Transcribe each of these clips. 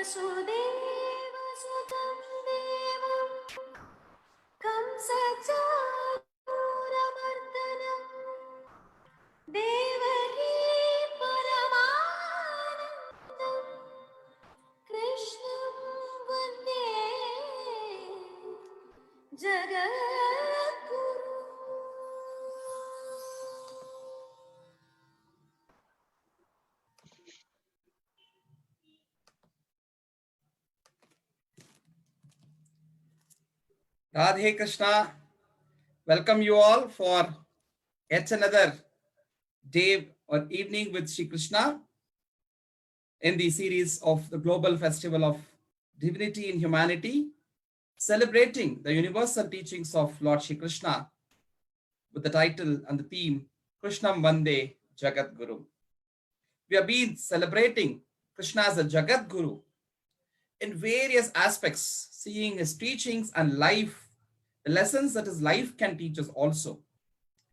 वसुदेवसुतं देवं कंसचाणूरमर्दनं देवकी परमानन्दं कृष्णं वन्दे जगद्गुरुम्. Radhe Krishna, welcome you all for yet another day or evening with Shri Krishna in the series of the Global Festival of Divinity in Humanity, celebrating the universal teachings of Lord Shri Krishna with the title and the theme Krishnam Vande Jagat Guru. We have been celebrating Krishna as a Jagat Guru in various aspects, seeing his teachings and life, the lessons that his life can teach us also,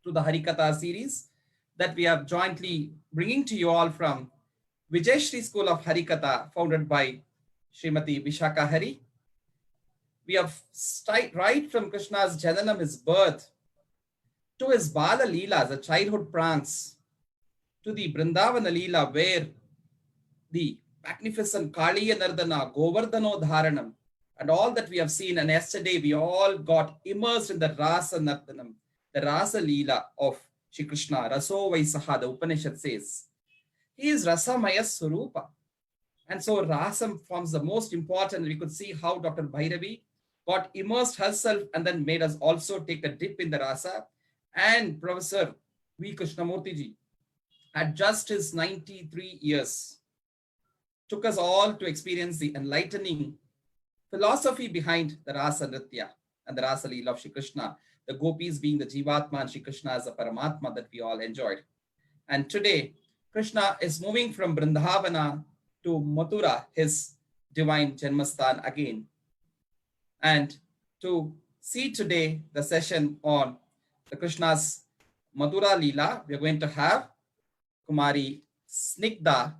to the Harikatha series that we are jointly bringing to you all from Vijayashri School of Harikatha, founded by Srimati Vishaka Hari. We have right from Krishna's Jananam, his birth, to his Bala Leela, the childhood pranks, to the Brindavana Leela, where the magnificent Kaliya Nardana, Govardhano Dharanam, and all that we have seen. And yesterday we all got immersed in the Rasa Nardanam, the Rasa Leela of Shri Krishna. Raso Vaisaha, the Upanishad says. He is Rasamaya Swarupa. And so Rasam forms the most important. We could see how Dr. Bhairavi got immersed herself and then made us also take a dip in the Rasa. And Professor V. Krishnamurti ji, at just his 93 years, took us all to experience the enlightening philosophy behind the Rasa Nritya and the Rasa Leela of Shri Krishna, the gopis being the Jivatma and Shri Krishna as the Paramatma that we all enjoyed. And today, Krishna is moving from Vrindavana to Mathura, his divine Janmasthan again. And to see today the session on the Krishna's Mathura Leela, we are going to have Kumari Snigdha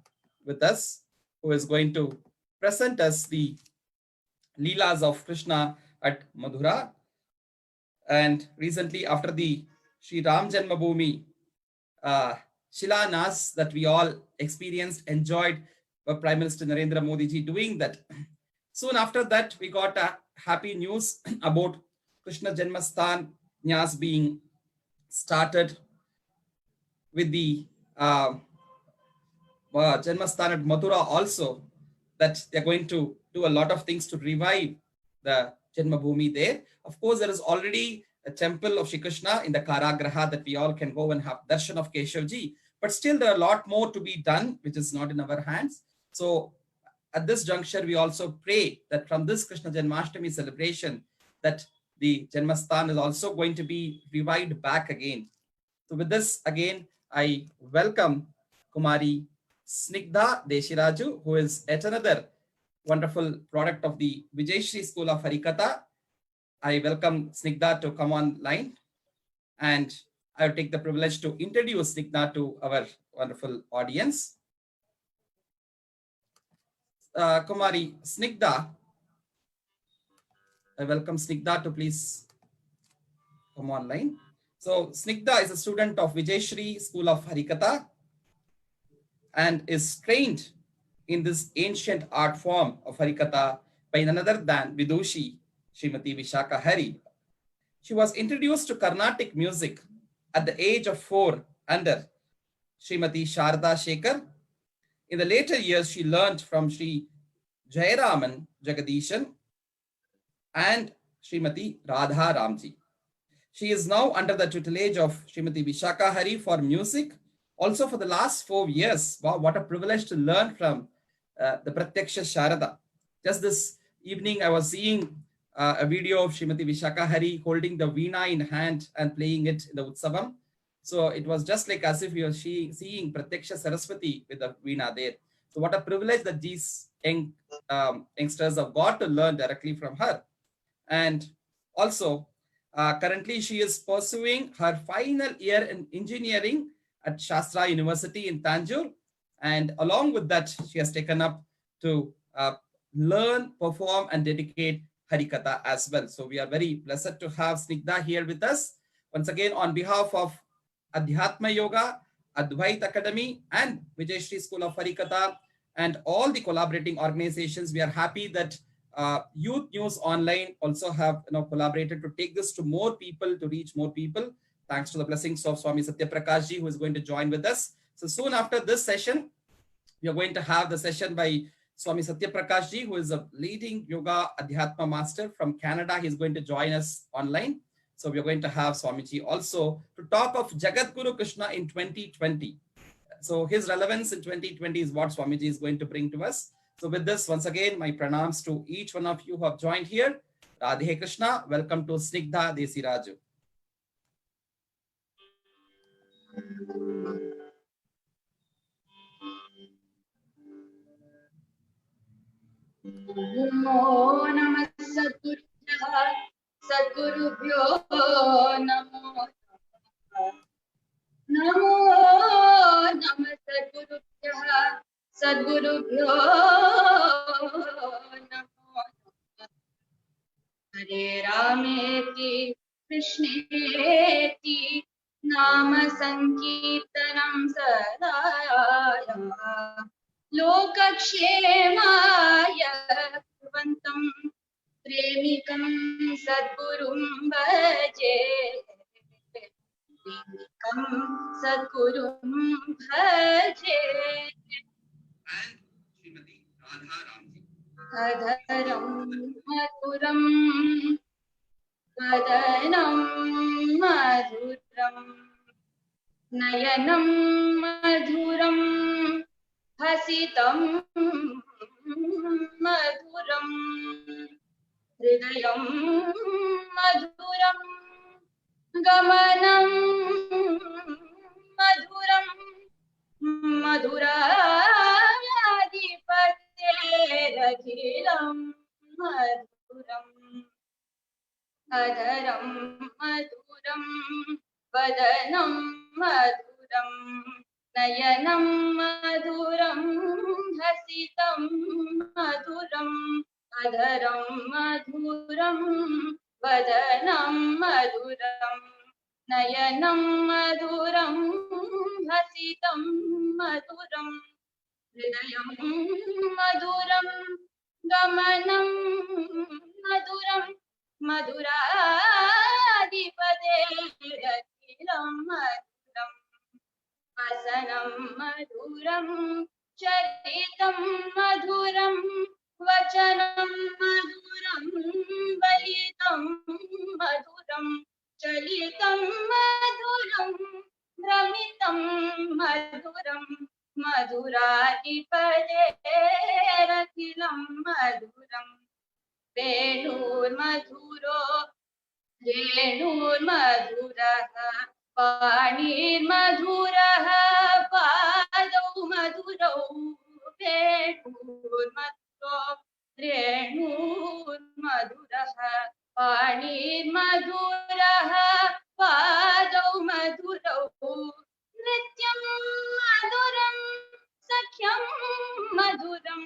with us, who is going to present us the Leelas of Krishna at Mathura. And recently, after the Sri Ram Janmabhoomi Shilanas that we all experienced, enjoyed, Prime Minister Narendra Modi ji doing that. Soon after that, we got a happy news about Krishna Janmasthan Nyas being started with the Janmasthan at Mathura also, that they're going to do a lot of things to revive the Janmabhoomi there. Of course, there is already a temple of Shri Krishna in the Karagraha that we all can go and have darshan of Keshavji. But still, there are a lot more to be done, which is not in our hands. So at this juncture, we also pray that from this Krishna Janmashtami celebration, that the Janmasthan is also going to be revived back again. So with this, again, I welcome Kumari Snigdha Deshiraju, who is yet another wonderful product of the Vijayashri School of Harikatha. I welcome Snigdha to come online, and I will take the privilege to introduce Snigdha to our wonderful audience. Kumari Snigdha, I welcome Snigdha to please come online. So Snigdha is a student of Vijayashri School of Harikatha and is trained in this ancient art form of Harikatha by none other than Vidushi Srimati Vishaka Hari. She was introduced to Carnatic music at the age of 4 under Srimati Sharda Shekhar. In the later years, she learned from Sri Jayaraman Jagadishan and Srimati Radha Ramji. She is now under the tutelage of Srimati Vishaka Hari for music. Also for the last 4 years. Wow, what a privilege to learn from the Pratyaksha Sharada. Just this evening, I was seeing a video of Srimati Vishaka Hari holding the veena in hand and playing it in the Utsavam. So it was just like as if you were seeing Pratyaksha Saraswati with the veena there. So what a privilege that these youngsters have got to learn directly from her. And also, currently she is pursuing her final year in engineering at Shastra University in Tanjore. And along with that, she has taken up to learn, perform, and dedicate Harikatha as well. So we are very blessed to have Snigdha here with us. Once again, on behalf of Adhyatma Yoga, Advait Academy, and Vijay Shri School of Harikatha, and all the collaborating organizations, we are happy that Youth News Online also have collaborated to take this to more people, to reach more people. Thanks to the blessings of Swami Satya Prakash ji, who is going to join with us. So soon after this session, we are going to have the session by Swami Satya Prakash ji, who is a leading yoga adhyatma master from Canada. He's going to join us online. So we are going to have Swamiji also to talk of Jagat Guru Krishna in 2020. So his relevance in 2020 is what Swamiji is going to bring to us. So with this, once again, my pranams to each one of you who have joined here. Radhe Krishna, welcome to Snigdha Desi Raju. नमो नमः सद्गुरुभ्यो नमो नमो नमः सद्गुरुभ्यो नमो हरे रामेति कृष्णेति नाम संकीर्तनं सदा लोकक्षेमाय कुर्वन्तं प्रेमिकं सद्गुरुं भजे प्रेमिकं सद्गुरुं भजे अधरं मधुरं वदनं मधुरं नयनं मधुरं हसितं मधुरं हृदयं मधुरं गमनं मधुरं मधुराधिपतेरखिलं मधुरम् अधरं मधुरं वदनं मधुरं नयनं मधुरं हसितं मधुरम् अधरं मधुरं वदनं मधुरं नयनं मधुरं हसितं मधुरं हृदयं मधुरं गमनं मधुरं मधुराधिपतेरखिलं मधुरम् वसनं मधुरं चरितं मधुरं वचनं मधुरं बलितं मधुरं चलितं मधुरं भ्रमितं मधुरं मधुराधिपतेरखिलं मधुरम् वेणुर्मधुरो वेणुर्मधुरः पाणिर्मधुरः पादौ मधुरौ वेणुर्मधुरो रेणुर्मधुरः पाणिर्मधुरः पादौ मधुरौ नृत्यं मधुरं सख्यं मधुरं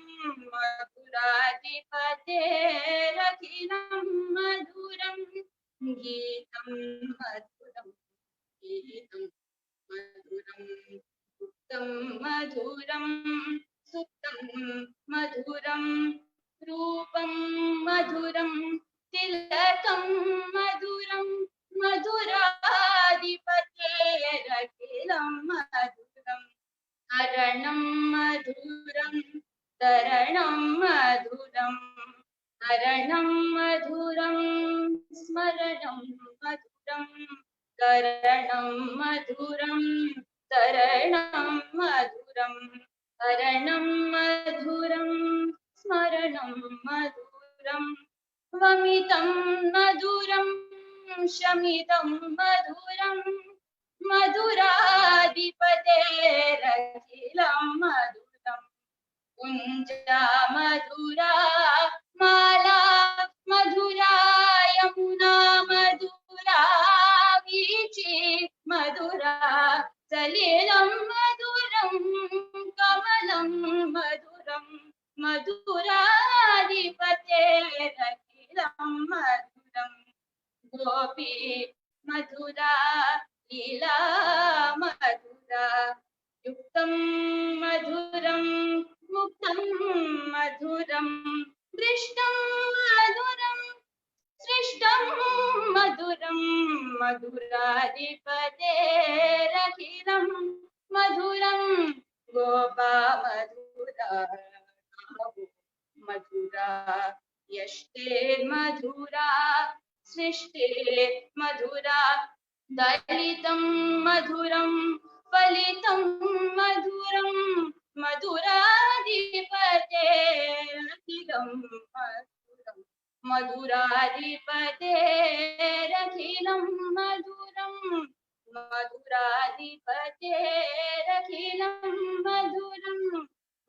मधुराधिपतेरखिलं मधुरं गीतं मधुरं गीतं मधुरं सुप्तं मधुरं सुप्तं मधुरं रूपं मधुरं तिलकं मधुरं मधुराधिपतेरखिलं मधुरम् हरणं मधुरं तरणं मधुरं हरणं मधुरं स्मरणं मधुरं करणं मधुरं तरणं मधुरं हरणं मधुरं स्मरणं मधुरं वमितं मधुरं शमितं मधुरं मधुराधिपतेरखिलं मधुरम् कुञ्जा मधुरा माला मधुरा यमुना मधुरा वीची मधुरा सलिलं मधुरं कमलं मधुरं मधुराधिपतेरखिलं युक्तं मधुरं मुक्तं मधुरं दृष्टं मधुरं सृष्टं मधुरं मधुराधिपतेरखिलं मधुरं गोपा मधुरा मधुरा यष्टेर्मधुरा सृष्टेर्मधुरा दलितं मधुरं फलितं मधुरं मधुराधिपतेरखिलं मधुरं मधुराधिपतेरखिलं मधुरं मधुराधिपतेरखिलं मधुरं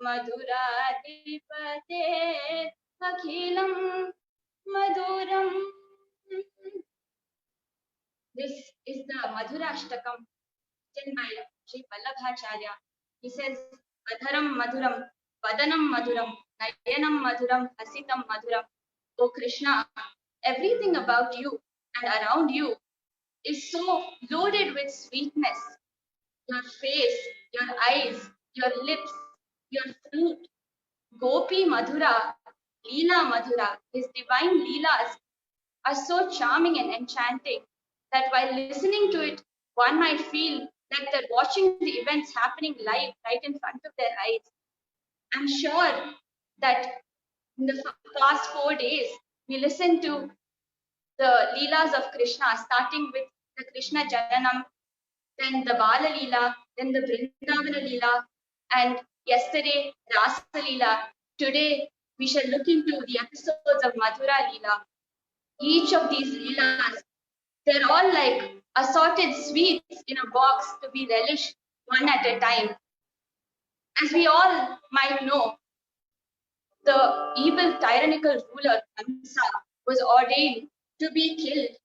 मधुराधिपतेरखिलं मधुरम्. This is the Madhurashtakam written by Sri Vallabhacharya. He says, Adharam Madhuram, Vadanam Madhuram, Nayanam Madhuram, Hasitam Madhuram. O Krishna, everything about you and around you is so loaded with sweetness. Your face, your eyes, your lips, your fruit. Gopi Madhura, Leela Madhura, his divine Leelas are so charming and enchanting that while listening to it, one might feel like they're watching the events happening live right in front of their eyes. I'm sure that in the past 4 days, we listened to the Leelas of Krishna, starting with the Krishna Jananam, then the Bala Leela, then the Vrindavana Leela, and yesterday, Rasa Leela. Today, we shall look into the episodes of Madhura Leela. Each of these Leelas, they're all like assorted sweets in a box to be relished one at a time. As we all might know, the evil tyrannical ruler Kamsa was ordained to be killed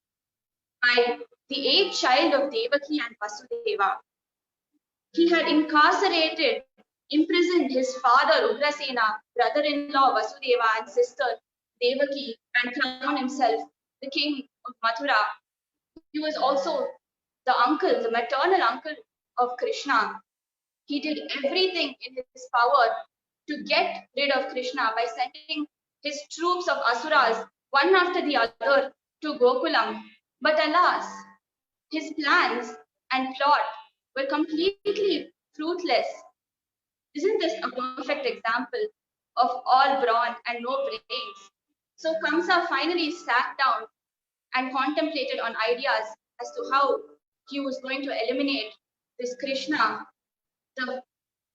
by the eighth child of Devaki and Vasudeva. He had imprisoned his father Ugrasena, brother-in-law Vasudeva, and sister Devaki, and crowned himself the king of Mathura. He was also the uncle, the maternal uncle of Krishna. He did everything in his power to get rid of Krishna by sending his troops of asuras, one after the other, to Gokulam. But alas, his plans and plot were completely fruitless. Isn't this a perfect example of all brawn and no brains? So Kamsa finally sat down and contemplated on ideas as to how he was going to eliminate this Krishna, the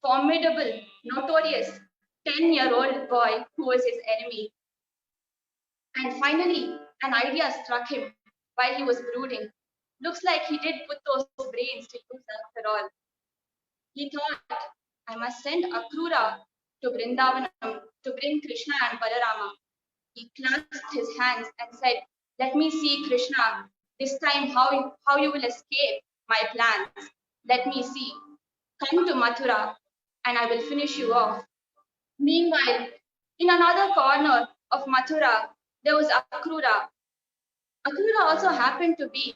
formidable, notorious 10-year-old boy who was his enemy. And finally, an idea struck him while he was brooding. Looks like he did put those brains to use after all. He thought, I must send Akrura to Vrindavanam to bring Krishna and Balarama. He clasped his hands and said, let me see, Krishna, this time how you will escape my plans. Let me see. Come to Mathura and I will finish you off. Meanwhile, in another corner of Mathura, there was Akrura. Akrura also happened to be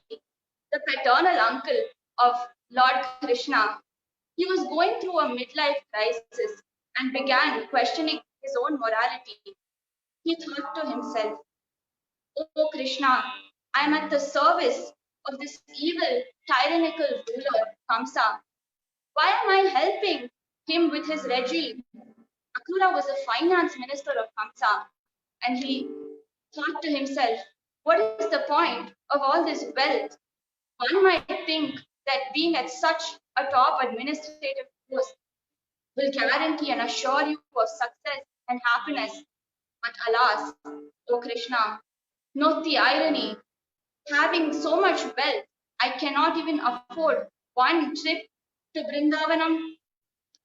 the paternal uncle of Lord Krishna. He was going through a midlife crisis and began questioning his own morality. He thought to himself, oh Krishna, I am at the service of this evil, tyrannical ruler, Kamsa. Why am I helping him with his regime? Akrura was the finance minister of Kamsa, and he thought to himself, what is the point of all this wealth? One might think that being at such a top administrative post will guarantee and assure you of success and happiness. But alas, O Krishna, note the irony. Having so much wealth, I cannot even afford one trip to Vrindavanam.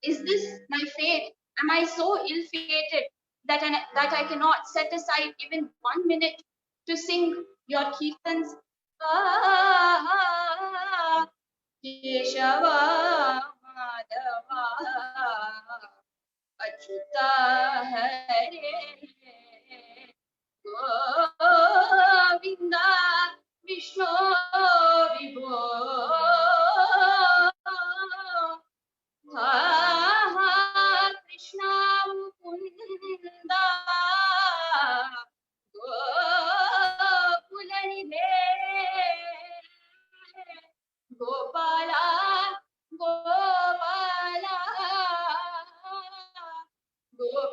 Is this my fate? Am I so ill-fated that I cannot set aside even 1 minute to sing your kirtans? Keshava Madhava Achyuta Hare Govinda Vishnu Vibho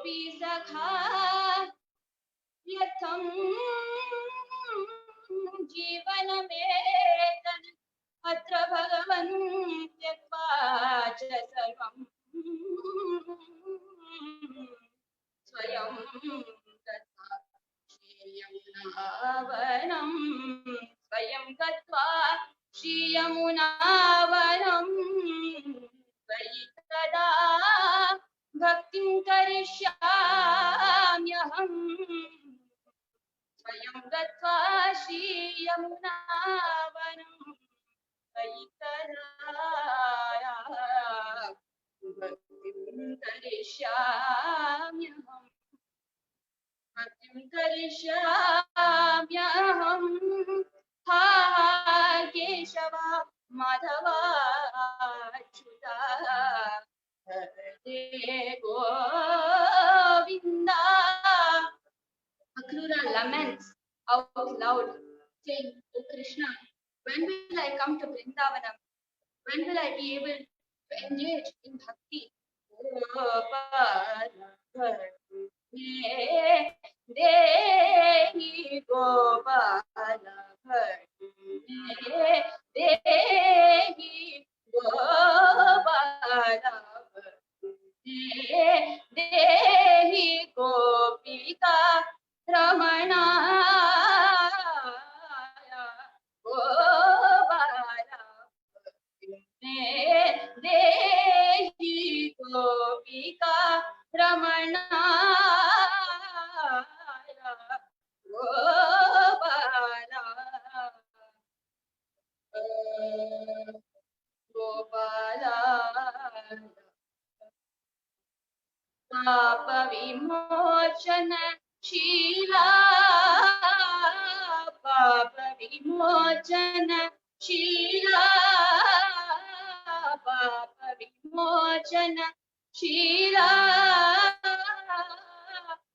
गोपी सखा यथम जीवन में तन अत्र भगवन् त्यक्त्वा च सर्वं स्वयं गत्वा श्रीयमुनावनं स्वयं गत्वा श्रीयमुनावनं त्वयि तदा भक्तिं करिष्याम्यहम् स्वयं गत्वा श्रीयमुनावनं त्वयि तदा भक्तिं करिष्याम्यहम् भक्तिं करिष्याम्यहम् हा केशव माधव अच्युता हरे Govinda. Akrura laments out loud, saying, "O Krishna, when will I come to Vrindavanam? When will I be able to engage in bhakti? Dehi Gopala Dehi Gopala Dehi Gopika Ramana Gopala Dehi Gopika Ramana Gopala Papa Vimochana Shila Papa Vimochana Shila Papa Vimochana Shila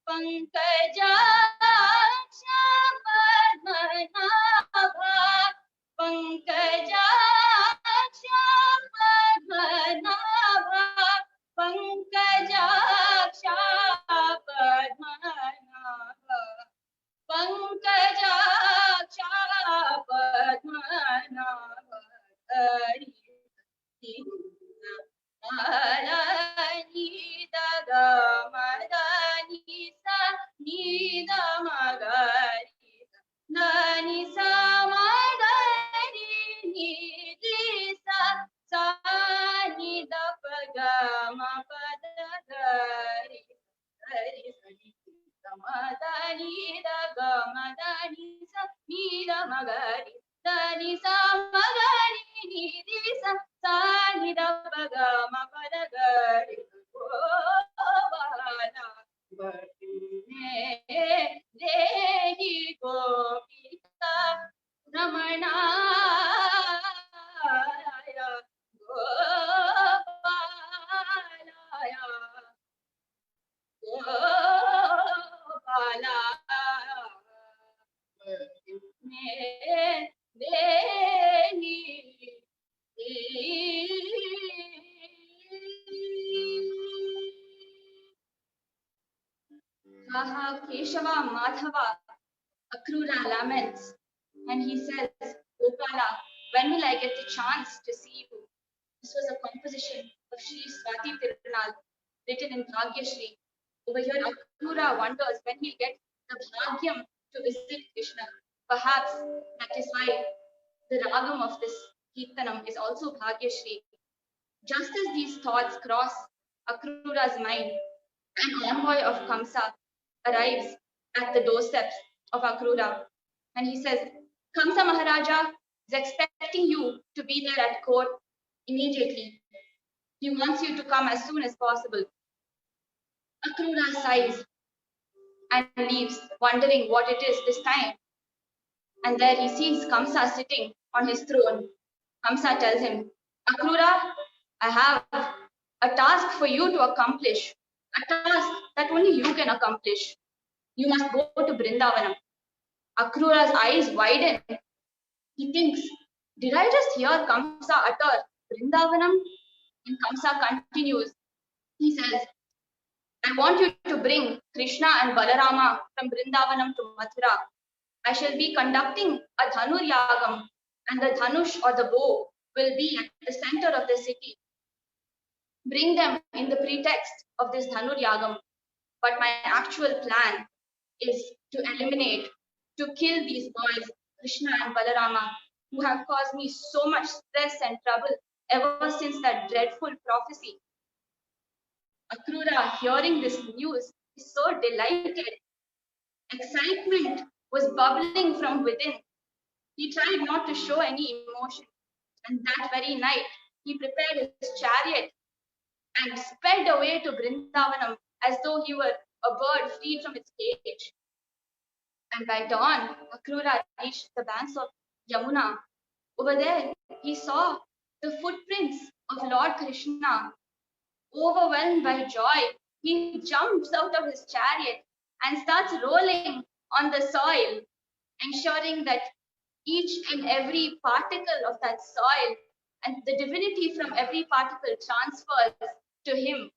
Pankaja Padmanabha Pankaja Padmanabha Pankajaksha Padmanabha Pankajaksha Padmanabha Madani Daga Madani Sa Nida Magari Nani Sa Madani Nidi Sa Sa Nida Pagama Padagari Hari Sani Madani Daga Madani Sa Nida Magari Dani Sa Magari Nidi Sa Sa Nida Pagama Padagari Gopala Dehi Gopika Ramana Gopala Keshava Madhava Akrura laments and he says, Gopala, when will I get the chance to see you? This was a composition of Sri Swati Tirunal written in Bhagyashri. Over here, Akrura wonders when he'll get the Bhagyam to visit Krishna. Perhaps that is why the ragam of this Kirtanam is also Bhagyashri. Just as these thoughts cross Akrura's mind, an envoy of Kamsa arrives at the doorsteps of Akrura and he says, Kamsa Maharaja is expecting you to be there at court immediately. He wants you to come as soon as possible. Akrura sighs and leaves, wondering what it is this time. And there he sees Kamsa sitting on his throne. Kamsa tells him, Akrura, I have a task for you to accomplish, a task that only you can accomplish. You must go to Vrindavanam. Akrura's eyes widen. He thinks, did I just hear Kamsa utter Vrindavanam? And Kamsa continues. He says, I want you to bring Krishna and Balarama from Vrindavanam to Mathura. I shall be conducting a Dhanur Yagam, and the Dhanush or the bow will be at the center of the city. Bring them in the pretext of this Dhanur Yagam. But my actual plan is to eliminate, to kill these boys, Krishna and Balarama, who have caused me so much stress and trouble ever since that dreadful prophecy. Akrura, hearing this news, is so delighted. Excitement was bubbling from within. He tried not to show any emotion, and that very night he prepared his chariot and sped away to Vrindavanam as though he were a bird freed from its cage. And by dawn, Akrura reached the banks of Yamuna. Over there, he saw the footprints of Lord Krishna. Overwhelmed by joy, he jumps out of his chariot and starts rolling on the soil, ensuring that each and every particle of that soil and the divinity from every particle transfers to him.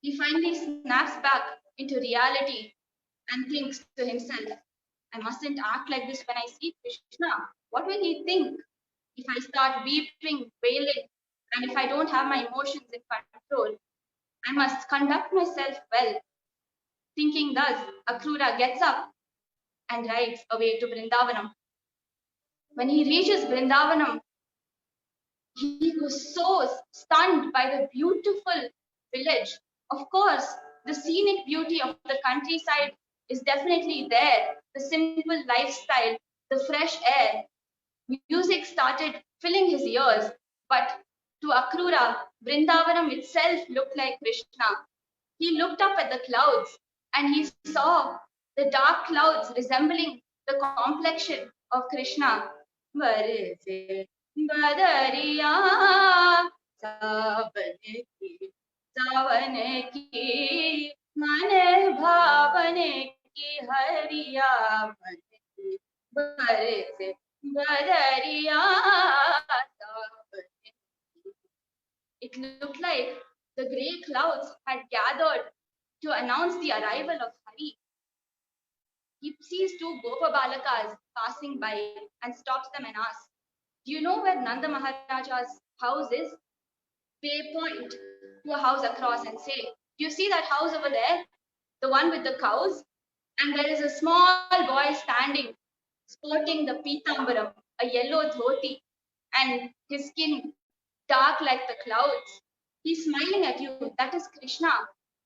He finally snaps back into reality and thinks to himself, I mustn't act like this when I see Krishna. What will he think if I start weeping, wailing, and if I don't have my emotions in control? I must conduct myself well. Thinking thus, Akrura gets up and rides away to Vrindavanam. When he reaches Vrindavanam, he was so stunned by the beautiful village. Of course, the scenic beauty of the countryside is definitely there. The simple lifestyle, the fresh air. Music started filling his ears, but to Akrura, Vrindavanam itself looked like Krishna. He looked up at the clouds and he saw the dark clouds resembling the complexion of Krishna. Barse badariya savan ki mane bhavane ki hariya barse badariya. It looked like the grey clouds had gathered to announce the arrival of Hari. He sees two Gopa Balakas passing by and stops them and asks, do you know where Nanda Maharaja's house is? They point to a house across and say, do you see that house over there? The one with the cows? And there is a small boy standing, sporting the Pitambaram, a yellow dhoti, and his skin dark like the clouds. He's smiling at you. That is Krishna.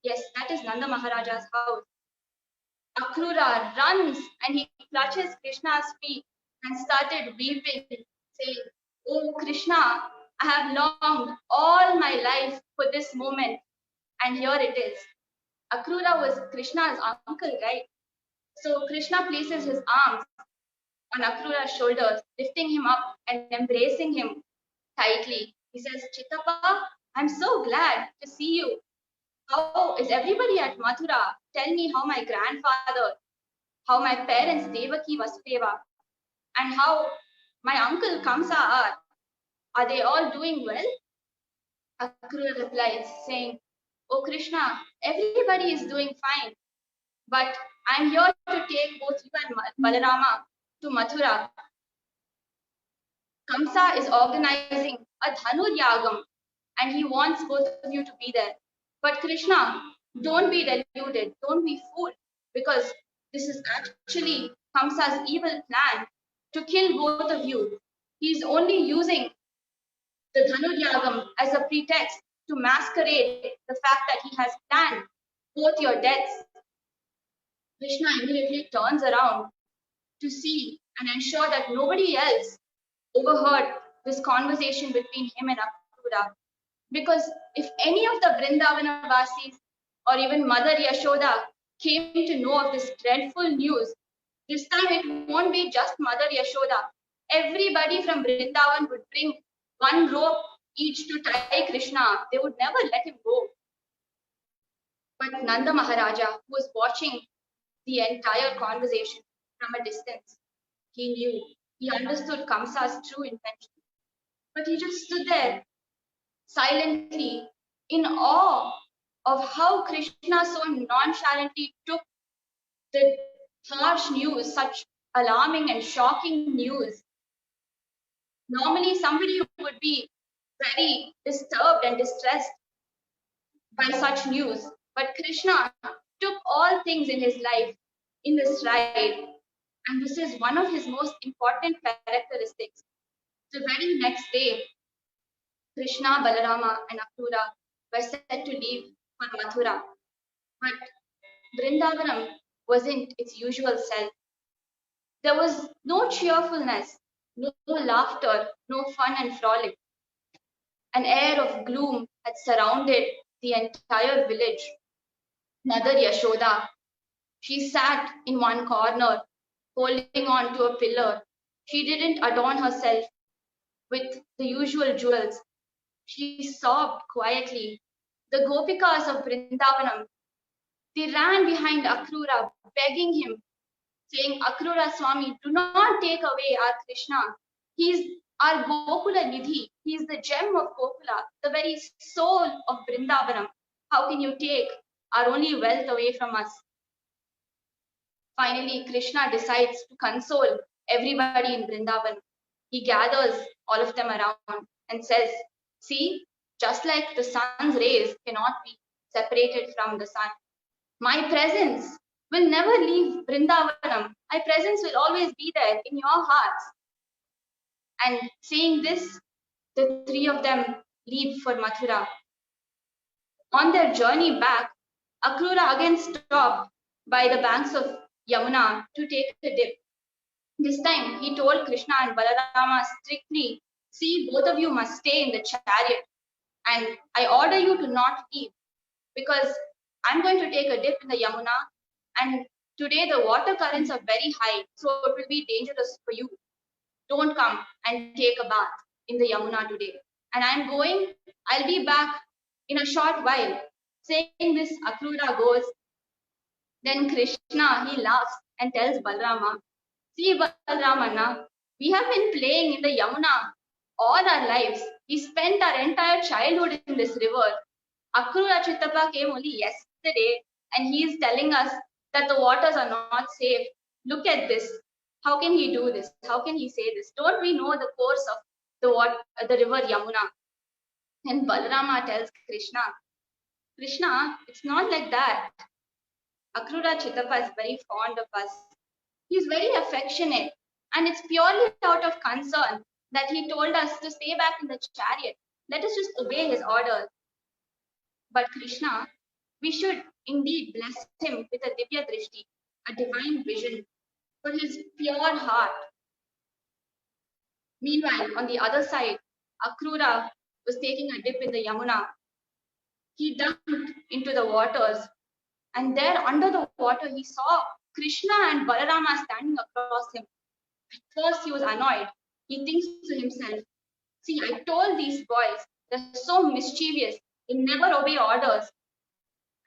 Yes, that is Nanda Maharaja's house. Akrura runs and he clutches Krishna's feet and started weeping, saying, Oh Krishna, I have longed all my life for this moment, and here it is. Akrura was Krishna's uncle, right? So Krishna places his arms on Akrura's shoulders, lifting him up and embracing him tightly. He says, Chittappa, I'm so glad to see you. How is everybody at Mathura? Tell me how my grandfather, how my parents Devaki Vasudeva, and how my uncle Kamsa are. Are they all doing well? Akrura replies, saying, Oh Krishna, everybody is doing fine, but I'm here to take both you and Balarama to Mathura. Kamsa is organizing a Dhanur Yagam and he wants both of you to be there. But Krishna, don't be deluded, don't be fooled, because this is actually Kamsa's evil plan to kill both of you. He's only using the Dhanur Yagam as a pretext to masquerade the fact that he has planned both your deaths. Krishna immediately turns around to see and ensure that nobody else overheard this conversation between him and Akrura. Because if any of the Vrindavana Vasis or even Mother Yashoda came to know of this dreadful news, this time it won't be just Mother Yashoda. Everybody from Vrindavan would bring one rope each to tie Krishna. They would never let him go. But Nanda Maharaja, who was watching the entire conversation from a distance, he knew, he understood Kamsa's true intention. But he just stood there silently, in awe of how Krishna so nonchalantly took the harsh news, such alarming and shocking news. Normally, somebody would be very disturbed and distressed by such news, but Krishna took all things in his life in the stride, and this is one of his most important characteristics. The very next day, Krishna, Balarama, and Akrura were set to leave for Mathura, but Vrindavanam wasn't its usual self. There was no cheerfulness, no laughter, no fun and frolic. An air of gloom had surrounded the entire village. Mother Yashoda, she sat in one corner, holding on to a pillar. She didn't adorn herself with the usual jewels. She sobbed quietly. The Gopikas of Vrindavanam, they ran behind Akrura, begging him, saying, Akrura Swami, do not take away our Krishna. He's our Gokula Nidhi. He's the gem of Gokula, the very soul of Vrindavanam. How can you take our only wealth away from us? Finally, Krishna decides to console everybody in Vrindavan. He gathers all of them around and says, see, just like the sun's rays cannot be separated from the sun, my presence will never leave Vrindavanam. My presence will always be there in your hearts. And saying this, the three of them leave for Mathura. On their journey back, Akrura again stopped by the banks of Yamuna to take a dip. This time, he told Krishna and Balarama strictly, see, both of you must stay in the chariot, and I order you to not leave, because I'm going to take a dip in the Yamuna, and today the water currents are very high, so it will be dangerous for you. Don't come and take a bath in the Yamuna today. And I'll be back in a short while. Saying this, Akrura goes. Then Krishna, he laughs and tells Balarama, see Balaramana, we have been playing in the Yamuna all our lives. We spent our entire childhood in this river. Akrura Chittappa came only yesterday and he is telling us that the waters are not safe. Look at this. How can he do this? How can he say this? Don't we know the course of the river Yamuna? And Balarama tells Krishna, Krishna, it's not like that. Akrura Chittappa is very fond of us. He's very affectionate, and it's purely out of concern that he told us to stay back in the chariot. Let us just obey his order. But Krishna, we should indeed bless him with a Divya Drishti, a divine vision for his pure heart. Meanwhile, on the other side, Akrura was taking a dip in the Yamuna. He dunked into the waters, and there under the water, he saw Krishna and Balarama standing across him. At first, he was annoyed. He thinks to himself, see, I told these boys, they're so mischievous, they never obey orders.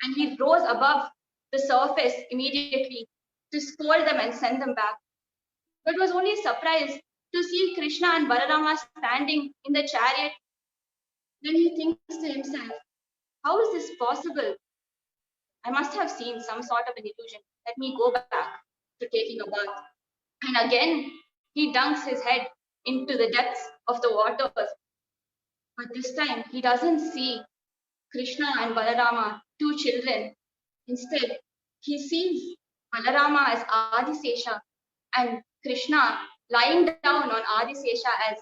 And he rose above the surface immediately to scold them and send them back. But was only surprised to see Krishna and Balarama standing in the chariot. Then he thinks to himself, how is this possible? I must have seen some sort of an illusion. Let me go back to taking a bath. And again, he dunks his head into the depths of the waters. But this time, he doesn't see Krishna and Balarama, two children. Instead, he sees Balarama as Adisesha and Krishna lying down on Adisesha as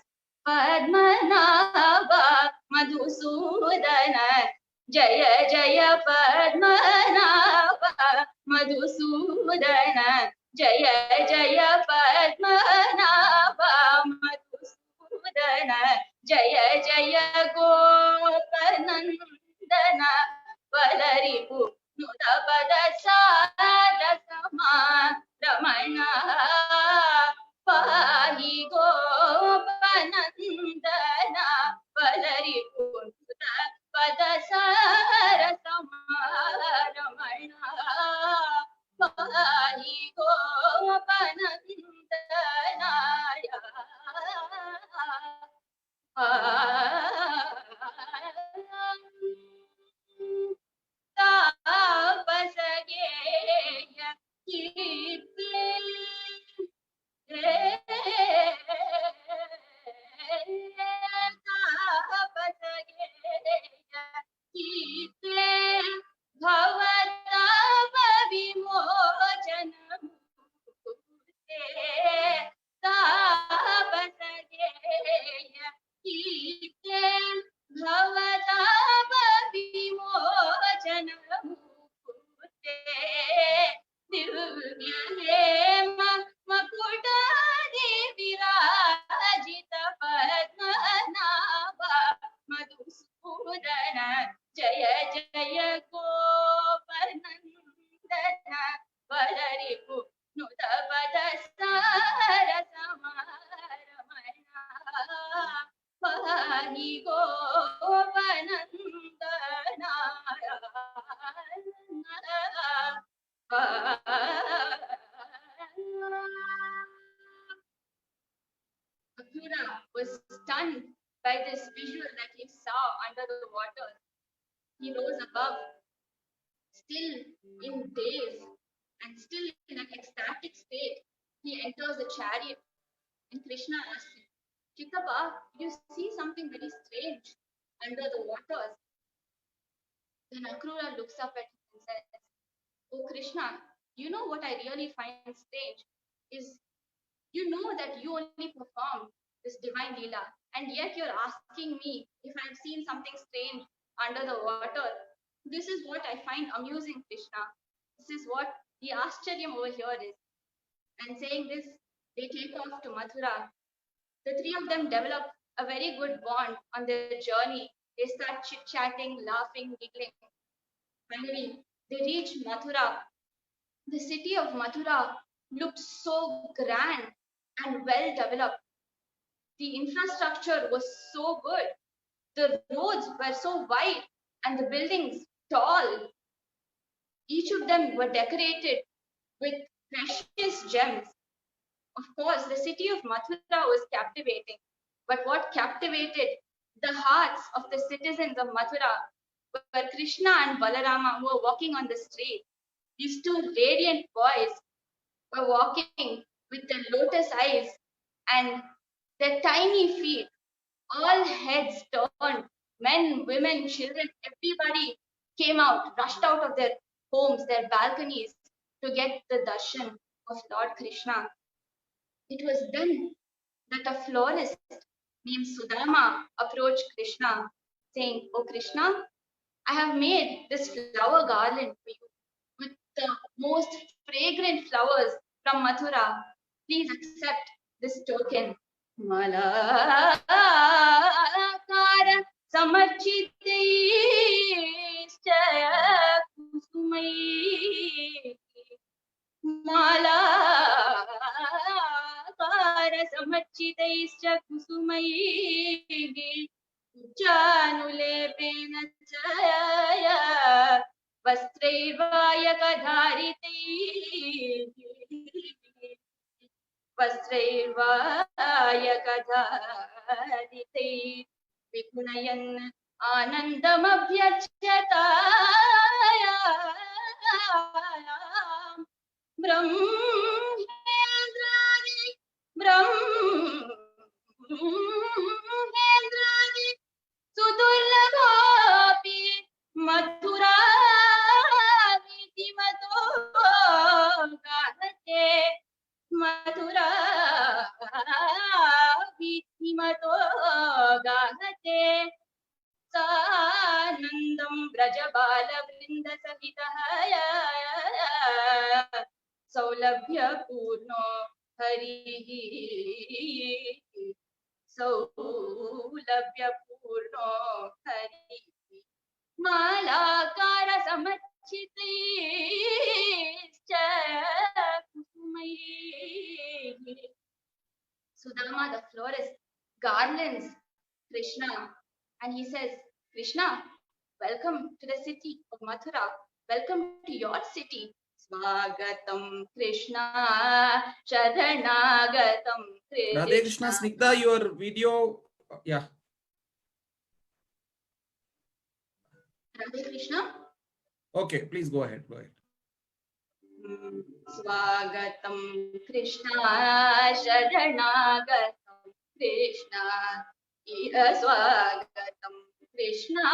Padmanabha Madhusudana Jaya Jaya Padmanabha Madhusudana Jaya Jaya Padmanabha Madhusudana Jaya Jaya Gopanandana Valaripu Nudapada Sarasama Ramana Pahi Gopanandana Valaripu Nudapada Sarasama Ramana Pahi Gopanandana जय जय गोपनन्दन वररिपु नुत पद सार समारमणा पाहि गोपनन्दना Mathura was stunned by this visual that he saw under the water. He rose above, still in daze and still in an ecstatic state. He enters the chariot and Krishna asks him, Chittappa, you see something very strange under the waters? Then Akrura looks up at him and says, Oh Krishna, you know what I really find strange is you know that you only perform this divine Leela, and yet you're asking me if I've seen something strange under the water. This is what I find amusing, Krishna. This is what the Ashcharyam over here is. And saying this, they take off to Mathura. The three of them develop a very good bond on their journey. They start chit-chatting, laughing, giggling. Finally, they reach Mathura. The city of Mathura looked so grand and well developed. The infrastructure was so good. The roads were so wide and the buildings tall. Each of them were decorated with precious gems. Of course, the city of Mathura was captivating. But what captivated the hearts of the citizens of Mathura were Krishna and Balarama, who were walking on the street. These two radiant boys were walking with their lotus eyes and their tiny feet, all heads turned, men, women, children, everybody came out, rushed out of their homes, their balconies to get the darshan of Lord Krishna. It was then that a florist named Sudama approached Krishna saying, Oh Krishna, I have made this flower garland for you with the most fragrant flowers from Mathura. Please accept this token. Malakara samarchitaischaya kusumai malakara samarchitaischaya kusumai uchanulepena chaya वस्त्रैर्वायकधारितै विगुणयन् आनन्दमभ्यर्च्यतायाम् ब्रह्मेन्द्रादि सुदुर्लभोऽपि Mathura गाहते Mathura वीथिमतो गाहते सानन्दं व्रजबालवृन्दसहितः सौलभ्यपूर्णो हरिः सौलभ्यपूर्णो हरिः Malakar Sudama the florist garlands Krishna and he says, Krishna, welcome to the city of Mathura. Welcome to your city. Swagatam Krishna Sharanagatam Krishna. Radhe Krishna, Snigdha, your video, yeah. Radhe Krishna. Okay, please go ahead. Swagatam Krishna Sharanagatam Krishna Iha Swagatam Krishna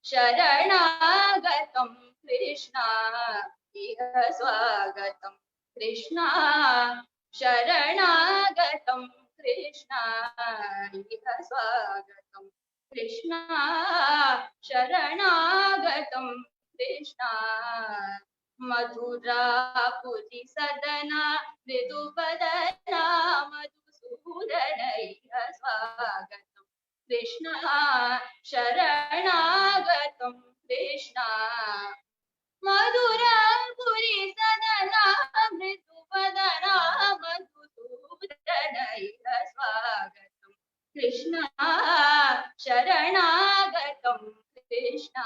Sharanagatam Krishna Iha Swagatam Krishna Sharanagatam Krishna Iha Swagatam Krishna Sharanagatam Krishna Madhura Puri Sadana Vidubadana Madhusudanaiha Swagatam Krishna Sharanagatam Krishna Madhura Puri Sadana Mriduvadana Madhusudanaiha Swagatam Krishna Sharanagatam Krishna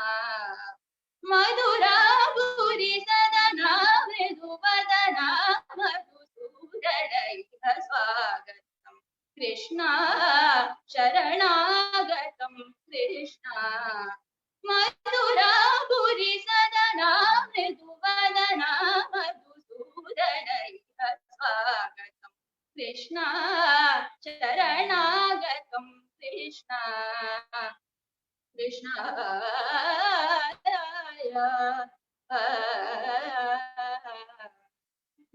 Madhura Puri Sadana Mriduvadana Madhusudanaiha Swagatam Krishna Sharanagatam Krishna Madhura Puri Sadana Mriduvadana Madhusudanaiha Swagatam Krishna Sharanagatam Krishna Krishna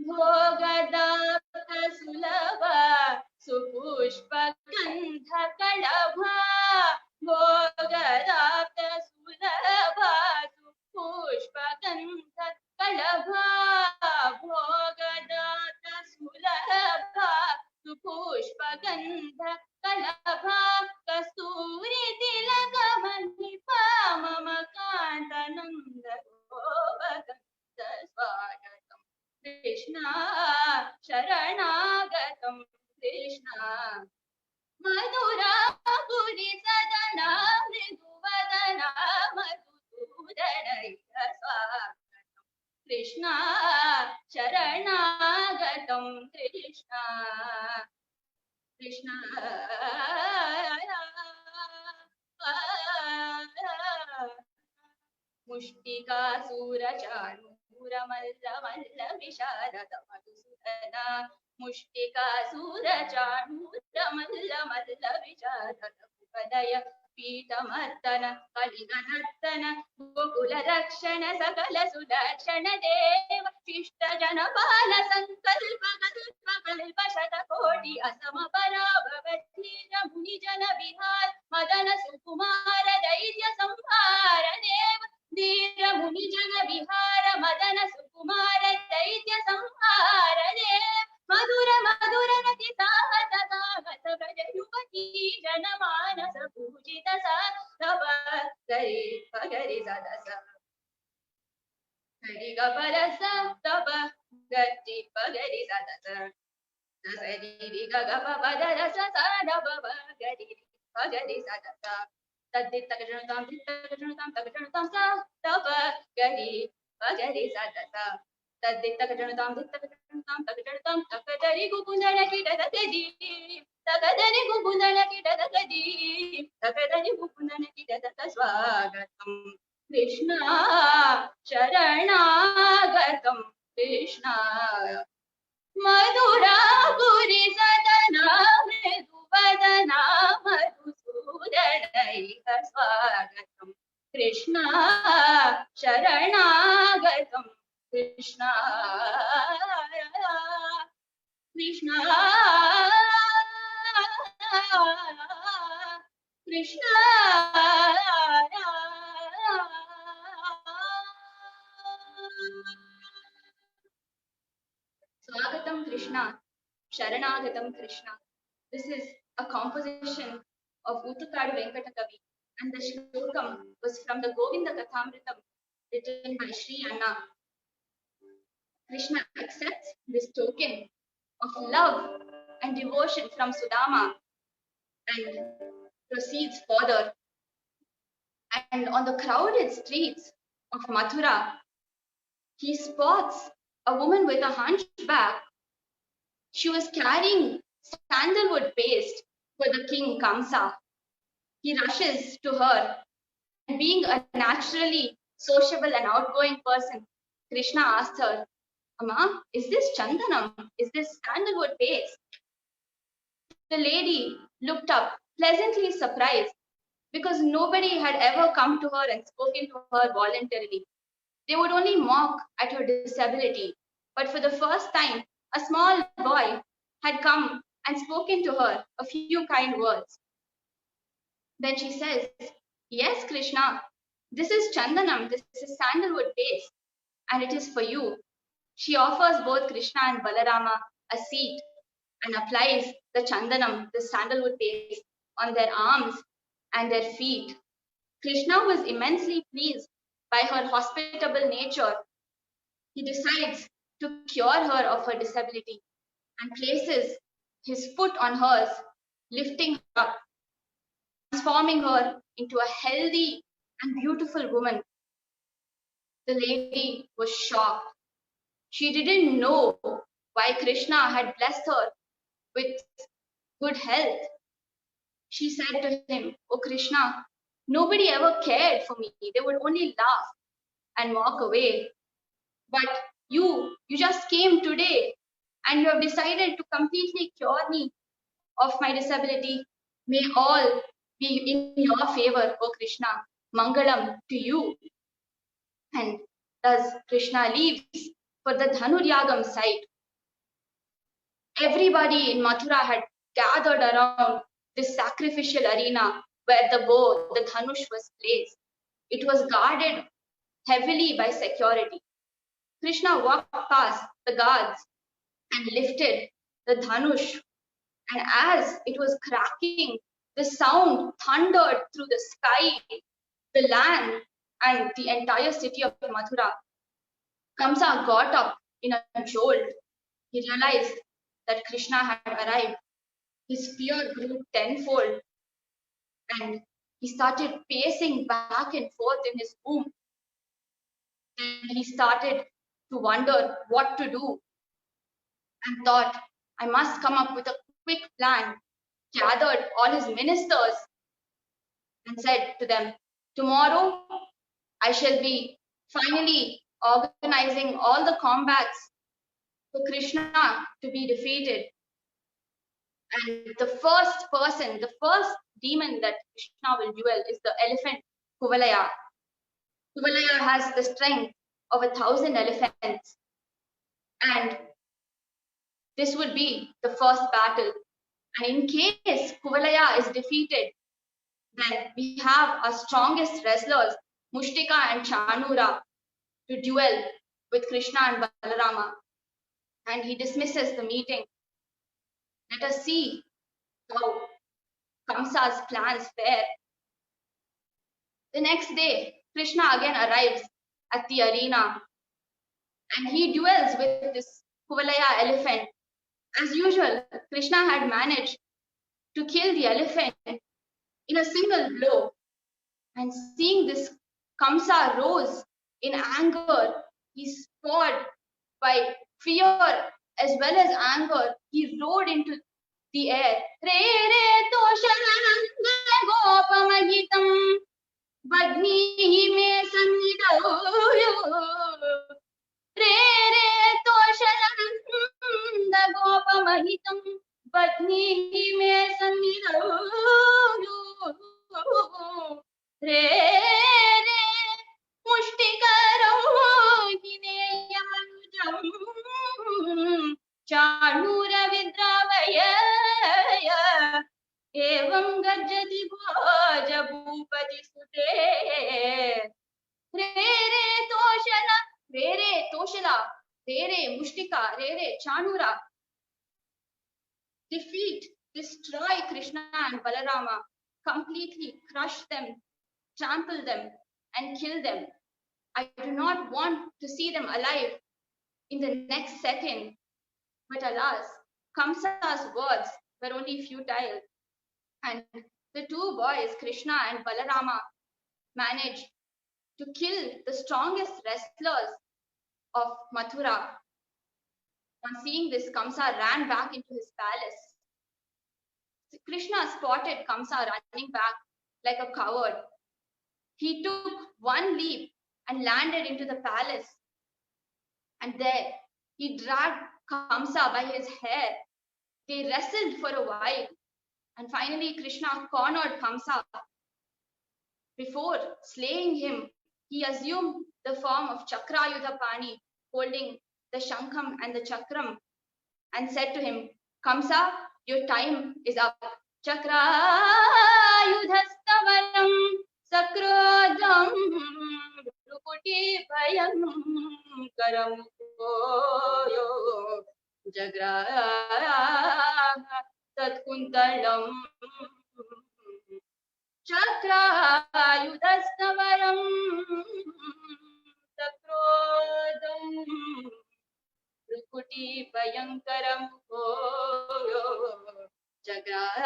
Bhogadapta Sulava Supushpa Gandha Kadabha Bhogadapta Sulava Supushpa Gandha Kadabha Bhogadapta Sulava Supushpa Gandha Kadabha Kasturi Tilaka Manipa Mama Kanta Nanda Bhogadapta Swagatam Krishna Sharanagatam Krishna Madhura Puri Sadana Mriduvadana Madhusudanaiha Swagatam Krishna Sharanagatam Krishna Krishna Mushtika Sura Chanura Malla Malla Visharada Madhusudana Mushtika Sura Chanura Malla Malla Visharada Padaya Pita Martana Kalina Nartana Gokula Rakshana Sakala Sudakshana Deva Shishta Janapala Sankalpa Kalpa Kalpa Shatakoti Asama Parabhavatira Muni Jana Vihar Madana Sukumara Daitya Samhara Deva Dira Muni Jana Vihara Madana Sukumara Daitya Samhara Deva Madhura Madhura Nati Sahata Sahata Braja Yuvati Jana Manasa Pujita Sadhava Gari Pagari Sadasa Gari Gaparasa Tapa Gati Pagari Sadasa Dasari Gagapa Padarasa Sadhava Gari Pagari Sadasa Tadita Kajanutam Tikajanutam Takajanutam Sadhava Gari Pagari Sadasa Tadita Kajanutam Tikajanutam Takajanutam Takadari Gukundana Kidadakadi Takadari Gukundana Kidadakadi Takadari Gukundana Kidadakaswagatam Krishna Sharanagatam Krishna Madhura Puri Sadana Mriduvadana Madhusudanaiha Swagatam Krishna Sharanagatam Krishna Krishna Krishna Swagatam Krishna, Sharanagatam Krishna. This is a composition of Utukadu Venkata Kavi, and the shlokam was from the Govinda Kathamritam written by Sri Anna. Krishna accepts this token of love and devotion from Sudama and proceeds further. And on the crowded streets of Mathura, he spots a woman with a hunchback. She was carrying sandalwood paste for the king Kamsa. He rushes to her, and being a naturally sociable and outgoing person, Krishna asked her, Amma, is this Chandanam? Is this sandalwood paste? The lady looked up, pleasantly surprised, because nobody had ever come to her and spoken to her voluntarily. They would only mock at her disability. But for the first time, a small boy had come and spoken to her a few kind words. Then she says, yes, Krishna, this is Chandanam, this is sandalwood paste, and it is for you. She offers both Krishna and Balarama a seat and applies the Chandanam, the sandalwood paste, on their arms and their feet. Krishna was immensely pleased by her hospitable nature. He decides to cure her of her disability and places his foot on hers, lifting her up, transforming her into a healthy and beautiful woman. The lady was shocked. She didn't know why Krishna had blessed her with good health. She said to him, "Oh Krishna, nobody ever cared for me. They would only laugh and walk away. But you just came today and you have decided to completely cure me of my disability. May all be in your favor, O Krishna. Mangalam to you." And thus Krishna leaves for the Dhanuryagam site. Everybody in Mathura had gathered around this sacrificial arena where the bow, the Dhanush, was placed. It was guarded heavily by security. Krishna walked past the guards and lifted the Dhanush. And as it was cracking, the sound thundered through the sky, the land, and the entire city of Mathura. Kamsa got up in a jolt. He realized that Krishna had arrived. His fear grew tenfold, and he started pacing back and forth in his room. And he started to wonder what to do and thought, "I must come up with a quick plan." Gathered all his ministers and said to them, "Tomorrow I shall be finally organizing all the combats for Krishna to be defeated. And the first demon that Krishna will duel is the elephant Kuvalaya. Kuvalaya has the strength of 1,000 elephants. And this would be the first battle. And in case Kuvalaya is defeated, then we have our strongest wrestlers, Mushtika and Chanura, to duel with Krishna and Balarama." And he dismisses the meeting. Let us see how Kamsa's plans fare. The next day, Krishna again arrives at the arena and he duels with this Kuvalaya elephant. As usual, Krishna had managed to kill the elephant in a single blow. And seeing this, Kamsa rose in anger. He swore by fear as well as anger. He roared into the air. "Re re tosharanga gopamahitam badnihi me sannidau. Re re tosharanga gopamahitam badnihi me sannidau. Re re muštikaram hineyamajam chanura vidravaya evam gajjati bhoja bhupati sute. Re re toshana, re re toshala, re re mushtika, re re chanura. Defeat, destroy Krishna and Balarama, completely crush them, trample them, and kill them. I do not want to see them alive in the next second." But alas, Kamsa's words were only futile. And the two boys, Krishna and Balarama, managed to kill the strongest wrestlers of Mathura. On seeing this, Kamsa ran back into his palace. Krishna spotted Kamsa running back like a coward. He took one leap and landed into the palace. And there he dragged Kamsa by his hair. They wrestled for a while. And finally, Krishna cornered Kamsa. Before slaying him, he assumed the form of Chakrayudhapani, holding the Shankham and the Chakram, and said to him, "Kamsa, your time is up. Chakrayudhastavaram sakrodam ruputi bhayam karamukoyo jagra tatkuntalam चक्रायुधस्तवरं तक्रोधं भ्रुकुटी भयंकरं जग्राह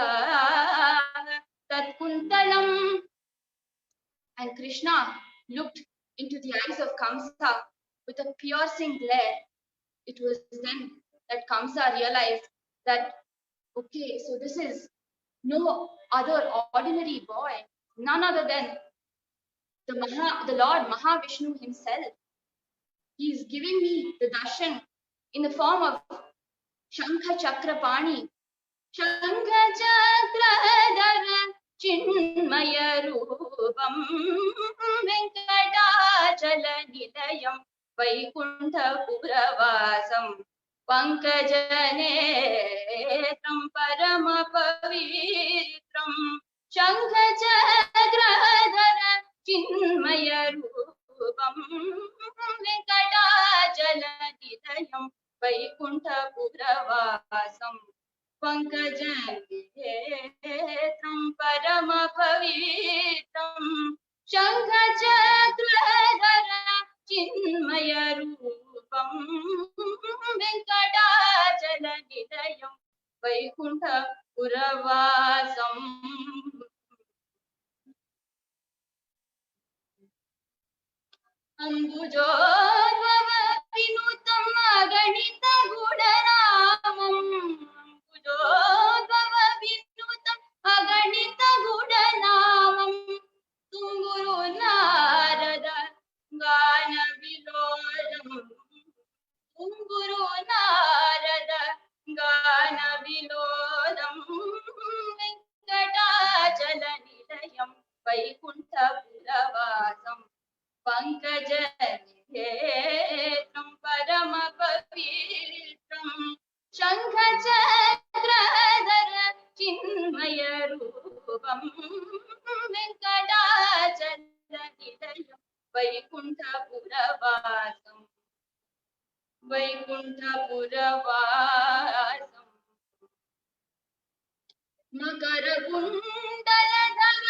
तत्कुंतलम. And Krishna looked into the eyes of Kamsa with a piercing glare. It was then that Kamsa realized that, okay, so this is no other ordinary boy, none other than the Lord Mahavishnu himself. He is giving me the darshan in the form of Shankha Chakrapani. Shankha Chakradhara Chinmaya Rupam Venkatachala Nilayam Vaikuntha Puravasam Pankajanetram Paramapavitram. Shankha Chakradhara Chinmaya Rupam Venkatachala Nilayam Vaikuntha Puravasam Pankajanetram Paramapavitram. Shankha-chakra-dhara Chinmaya-rupam Venkatachala-nidayam Vaikuntha-puravasam. Ambujodvava-vinutam aganita-gudaramam. Ambujodvava-vinutam aganita-gudanamam. Tunguru Narada Gana Vilodam. Tunguru Narada Gana Vilodam. Venkatachala Nilayam Vaikuntha Puravasam. Pankajanetram Paramapavitram. Shankha Chakradhara Chinmaya Rupam Venkatachala Nilayam Vaikuntha Puravasam. Vaikuntha Puravasam. Makara Kundaladhara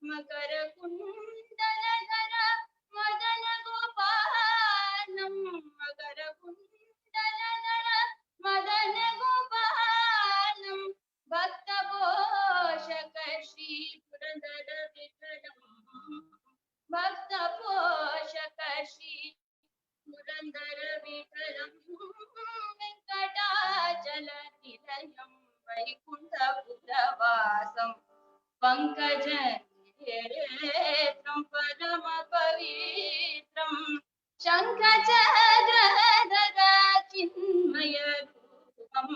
Makara Kundaladhara Madana Gopalam. Makara Kundaladhara Madana Gopalam. Bhakta Poshaka Shri Purandara Vithalam. Bhakta Poshaka Shri Purandara Vithalam. Venkatachala Nilayam Vaikuntha Puravasam. Pankajanetram Paramapavitram. Shankha Chakradhara Chinmaya Rupam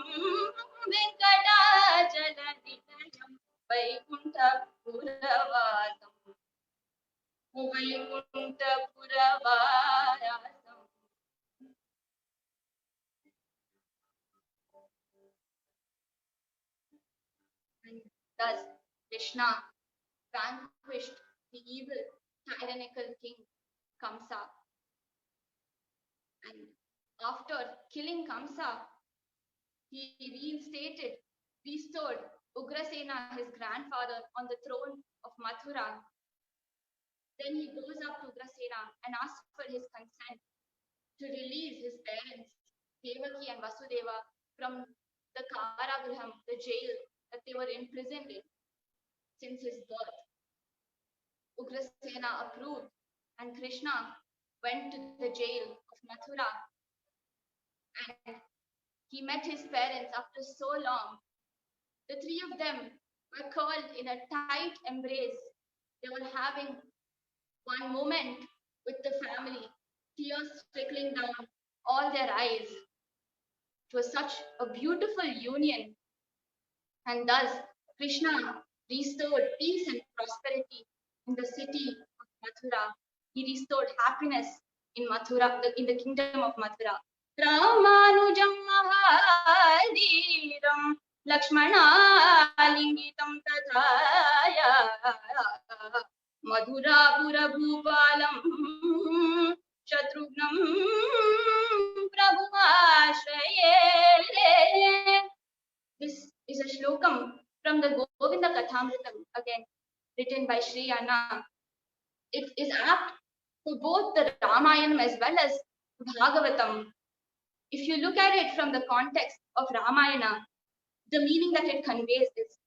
Venkatachala Nilayam Vaikuntha Puravasam. Vaikuntha Puravasam. And thus Krishna vanquished the evil, tyrannical king Kamsa. And after killing Kamsa, he restored Ugrasena, his grandfather, on the throne of Mathura. Then he goes up to Ugrasena and asks for his consent to release his parents, Devaki and Vasudeva, from the Karagraham, the jail that they were imprisoned in since his birth. Ugrasena approved, and Krishna went to the jail of Mathura, and he met his parents after so long. The three of them were curled in a tight embrace. They were having one moment with the family, tears trickling down all their eyes. It was such a beautiful union. And thus, Krishna restored peace and prosperity in the city of Mathura. He restored happiness in Mathura, in the kingdom of Mathura. Ramanujam Mahadiram Lakshmana Lingitam Tathaya Madhurapura Bhupalam Shatrugnam prabhumashreye. This is a shlokam from the Govinda Kathamritam, again written by Sri Anna. It is apt for both the Ramayanam as well as Bhagavatam. If you look at it from the context of Ramayana, the meaning that it conveys is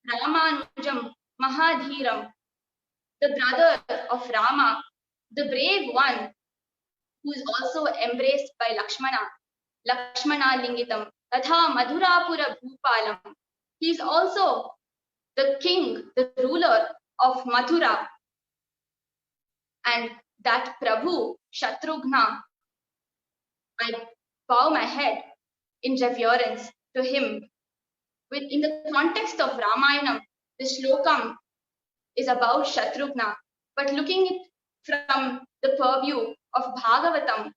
Ramanujam Mahadhiram, the brother of Rama, the brave one who is also embraced by Lakshmana, Lakshmana Lingitam, Tatha Madhurapura Bhupalam. He is also the king, the ruler of Mathura. And that Prabhu, Shatrughna, I bow my head in reverence to him. In the context of Ramayanam, the shlokam is about Shatrughna, but looking it from the purview of Bhagavatam,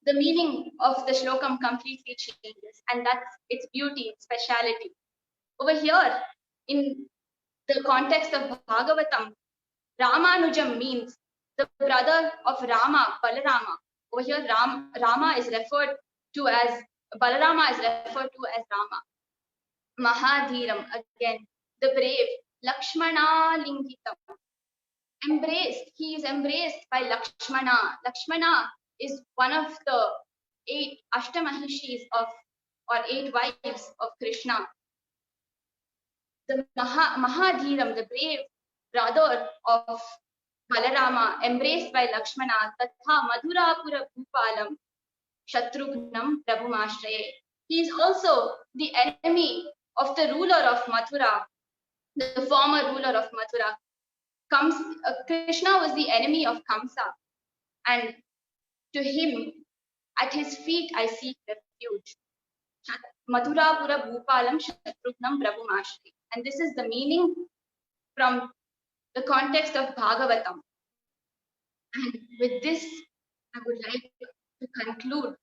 the meaning of the shlokam completely changes, and that's its beauty, its speciality. Over here, in the context of Bhagavatam, Ramanujam means the brother of Rama, Balarama. Over here, Rama is referred to as, Balarama is referred to as Rama. Mahadhiram, again, the brave, Lakshmana Lingitam. Embraced, he is embraced by Lakshmana. Lakshmana is one of the 8 Ashtamahishis of, or 8 wives of Krishna. The Mahadhiram, the brave brother of Balarama, embraced by Lakshmana, Tatha Madhurapura Bhupalam, Shatrughnam Prabhumashreye. He is also the enemy of the ruler of Mathura, the former ruler of Mathura. Krishna was the enemy of Kamsa, and to him, at his feet, I seek refuge. Madhurapura Bhupalam Shatrughnam Prabhumashreye. And this is the meaning from the context of Bhagavatam. And with this, I would like to conclude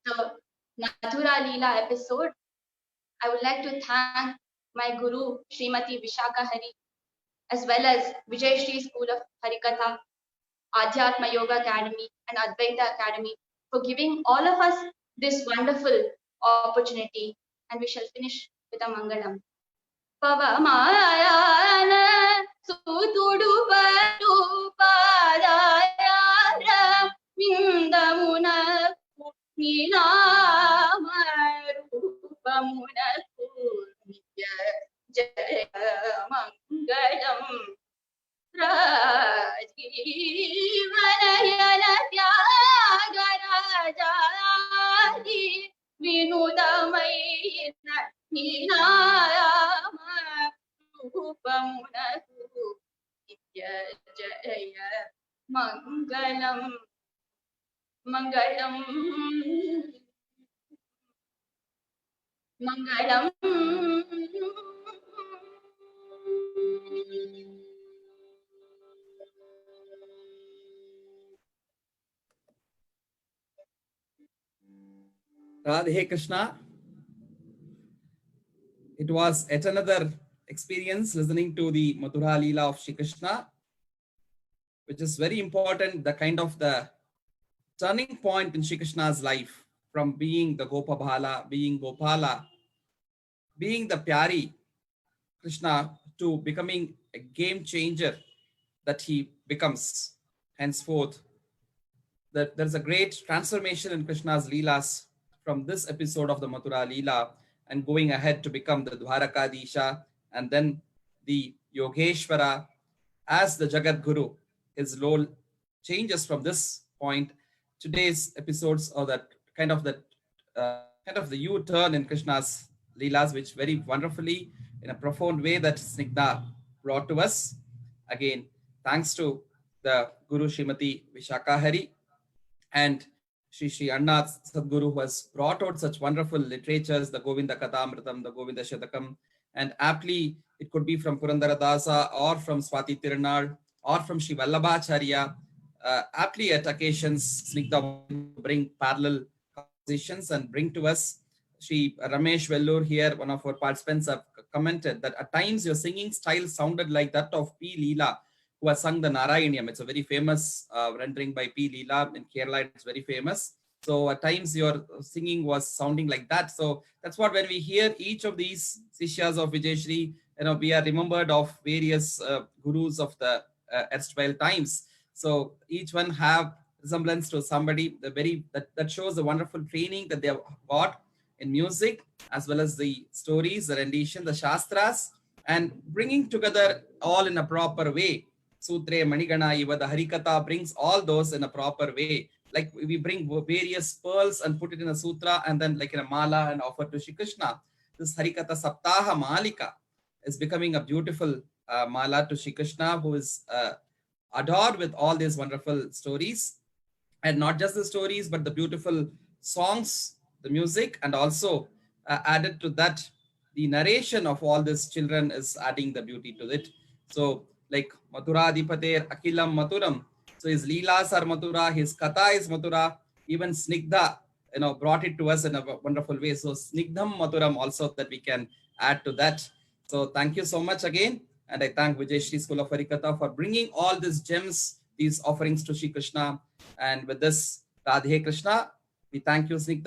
the Mathura Leela episode. I would like to thank my Guru, Srimati Vishakha Hari, as well as Vijay Shri School of Harikatha, Adhyatma Yoga Academy, and Advaita Academy for giving all of us this wonderful opportunity. And we shall finish with a Mangalam. Pavamayana Sutudu Padu Padayara Vindamuna Nila Marupamuna Purniya Jaya Mangalam Rajivanayana Tyagarajadi Vinudamayina Ninayama Rupamuna Nitya Jaya Mangalam Mangalam Mangalam. Radhe Krishna. It was yet another experience listening to the Mathura Leela of Shri Krishna, which is very important, the kind of the turning point in Shri Krishna's life, from being the Gopabhala, being Gopala, being the Pyari Krishna, to becoming a game changer that he becomes henceforth. That there's a great transformation in Krishna's Leelas from this episode of the Mathura Leela, and going ahead to become the Dwarakadisha and then the Yogeshwara as the Jagat Guru. His role changes from this point. Today's episodes are that kind of the U-turn in Krishna's Leelas, which very wonderfully, in a profound way, that Snigdha brought to us. Again, thanks to the Guru Srimati Vishakha Hari and Sri Anna Sadguru, who has brought out such wonderful literatures, the Govinda Kathamritam, the Govinda Shatakam, and aptly it could be from Purandara Dasa or from Swati Tirunal or from Sri Vallabhacharya. Aptly at occasions, Snigdha bring parallel compositions and bring to us. Sri Ramesh Vellur here, one of our participants, have commented that at times your singing style sounded like that of P. Leela, who has sung the Narayaniam. It's a very famous rendering by P. Leela in Kerala. It's very famous. So at times your singing was sounding like that. So that's what, when we hear each of these Sishyas of Vijayashri, we are remembered of various gurus of the erstwhile times. So each one have resemblance to somebody, that shows the wonderful training that they have got in music, as well as the stories, the rendition, the shastras, and bringing together all in a proper way. Sutre, Manigana, Iva, the Harikatha brings all those in a proper way. Like we bring various pearls and put it in a sutra and then like in a mala and offer to Shri Krishna. This Harikatha Saptaha Malika is becoming a beautiful mala to Shri Krishna, who is adored with all these wonderful stories. And not just the stories, but the beautiful songs, the music, and also added to that, the narration of all these children is adding the beauty to it. So like Mathura Dipater Akilam Maturam. So his Leelas are Mathura, his Katha is Mathura, even Snigdha, brought it to us in a wonderful way. So Snigdham Maturam also, that we can add to that. So thank you so much again. And I thank Vijayashri School of Harikatha for bringing all these gems, these offerings to Shri Krishna. And with this, Radhe Krishna, we thank you, Snigdha.